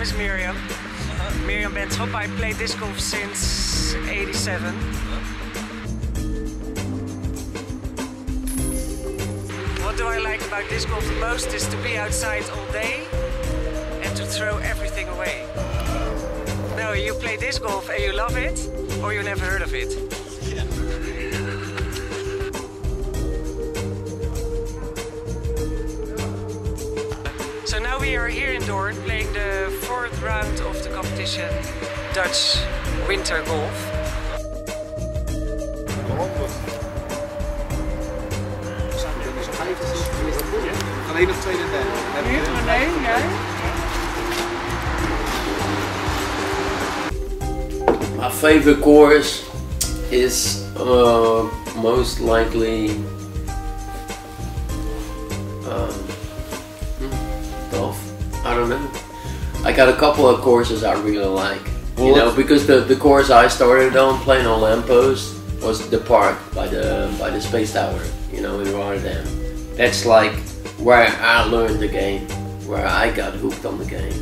is Miriam. Miriam Bentrop. I play disc golf since '87. What do I like about disc golf the most is to be outside all day and to throw everything away. No, you play disc golf and you love it, or you never heard of it. Yeah. So now we are here in Doorn playing the 4th round of the competition, Dutch Winter Golf. Alleen nog tweede en derde. Nee, jij? My favorite course is most likely tough. I don't know. I got a couple of courses I really like. You know, because the course I started on playing on lamppost was the park by the Space Tower. You know, in Rotterdam. That's like where I learned the game, where I got hooked on the game,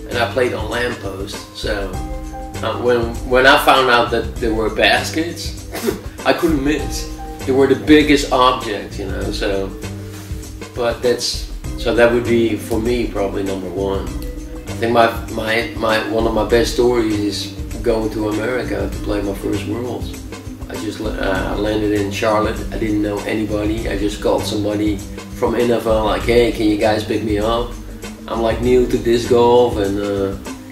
and I played on lamppost. So when I found out that there were baskets, I couldn't miss. They were the biggest objects, you know. So that would be for me probably number one. I think one of my best stories is going to America to play my first Worlds. I just landed in Charlotte. I didn't know anybody. I just called somebody from NFL like, hey, can you guys pick me up? I'm like new to disc golf and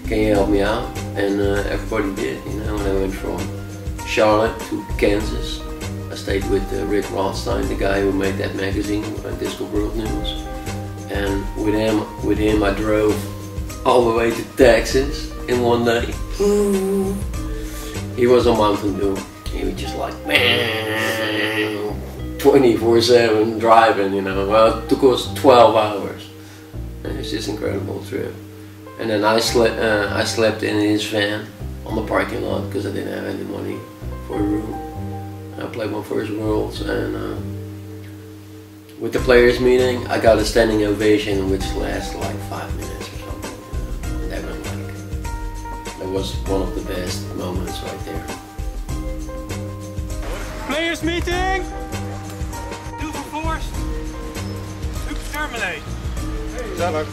can you help me out? And everybody did, you know, and I went from Charlotte to Kansas. I stayed with Rick Rothstein, the guy who made that magazine, Disc Golf World News. And with him I drove all the way to Texas in one day. He was a Mountain Dew. He was just like, man, 24/7 driving, you know. Well, it took us 12 hours. And it's just an incredible trip. And then I slept in his van on the parking lot because I didn't have any money for a room. I played my first Worlds, and with the players meeting, I got a standing ovation which lasted like 5 minutes or something. You know? That was one of the best moments right there. Players meeting! Do for force! Look terminate! Gezellig.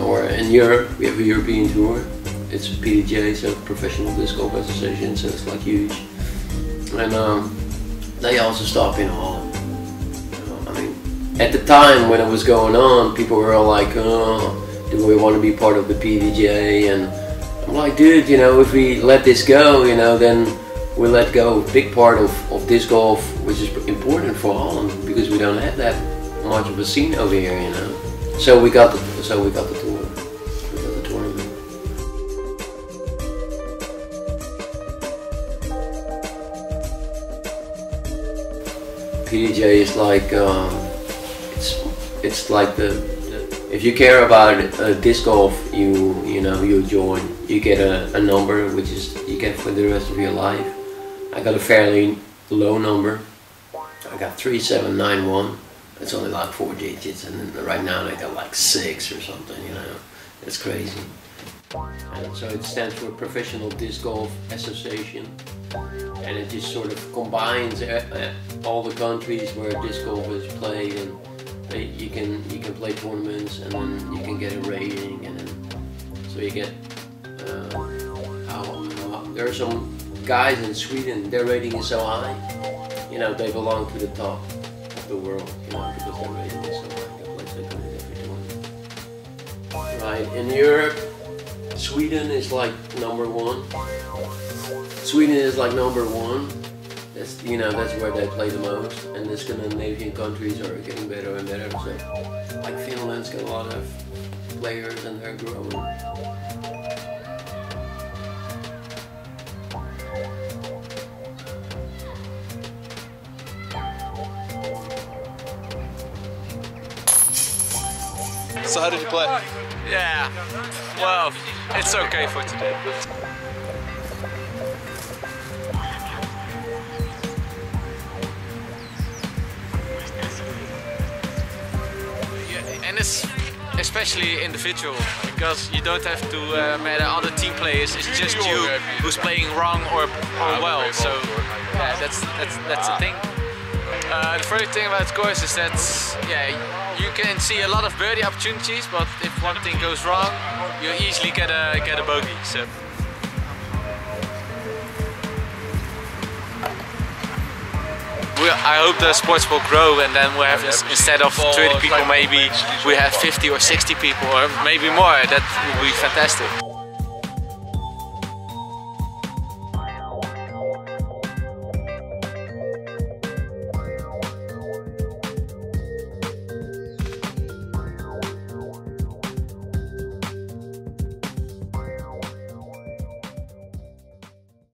Or in Europe, we have a European tour. It's PDJ, so Professional Disc Golf Association, so it's like huge. And they also stop in Holland. I mean, at the time when it was going on, people were all like, oh, do we want to be part of the PDJ? And I'm like, dude, you know, if we let this go, you know, then we let go a big part of disc golf, which is important for Holland, because we don't have that much of a scene over here, you know. So we got the tour. We got the tournament. PDJ is like it's like the if you care about disc golf, you know, you join. You get a number which is you get for the rest of your life. I got a fairly low number. I got 3791. It's only like 4 digits, and then right now they got like 6 or something. You know, it's crazy. And so it stands for Professional Disc Golf Association, and it just sort of combines all the countries where disc golf is played, and you can play tournaments, and then you can get a rating, and then so you get there are some guys in Sweden, their rating is so high, you know, they belong to the top of the world, you know, because their rating is so high. They play so good every tournament. Right, in Europe, Sweden is like #1. Sweden is like #1. That's, you know, that's where they play the most, and the Scandinavian countries are getting better and better. So, like Finland's got a lot of players, and they're growing. So how did you play? Yeah, well, it's okay for today. is especially individual, because you don't have to matter other team players. It's just you who's playing wrong or well. So yeah, that's the thing. The funny thing about scores is that you can see a lot of birdie opportunities, but if one thing goes wrong, you easily get a bogey. So. I hope the sports will grow, and then we'll have, instead of 30 people, maybe we have 50 or 60 people, or maybe more. That would be fantastic.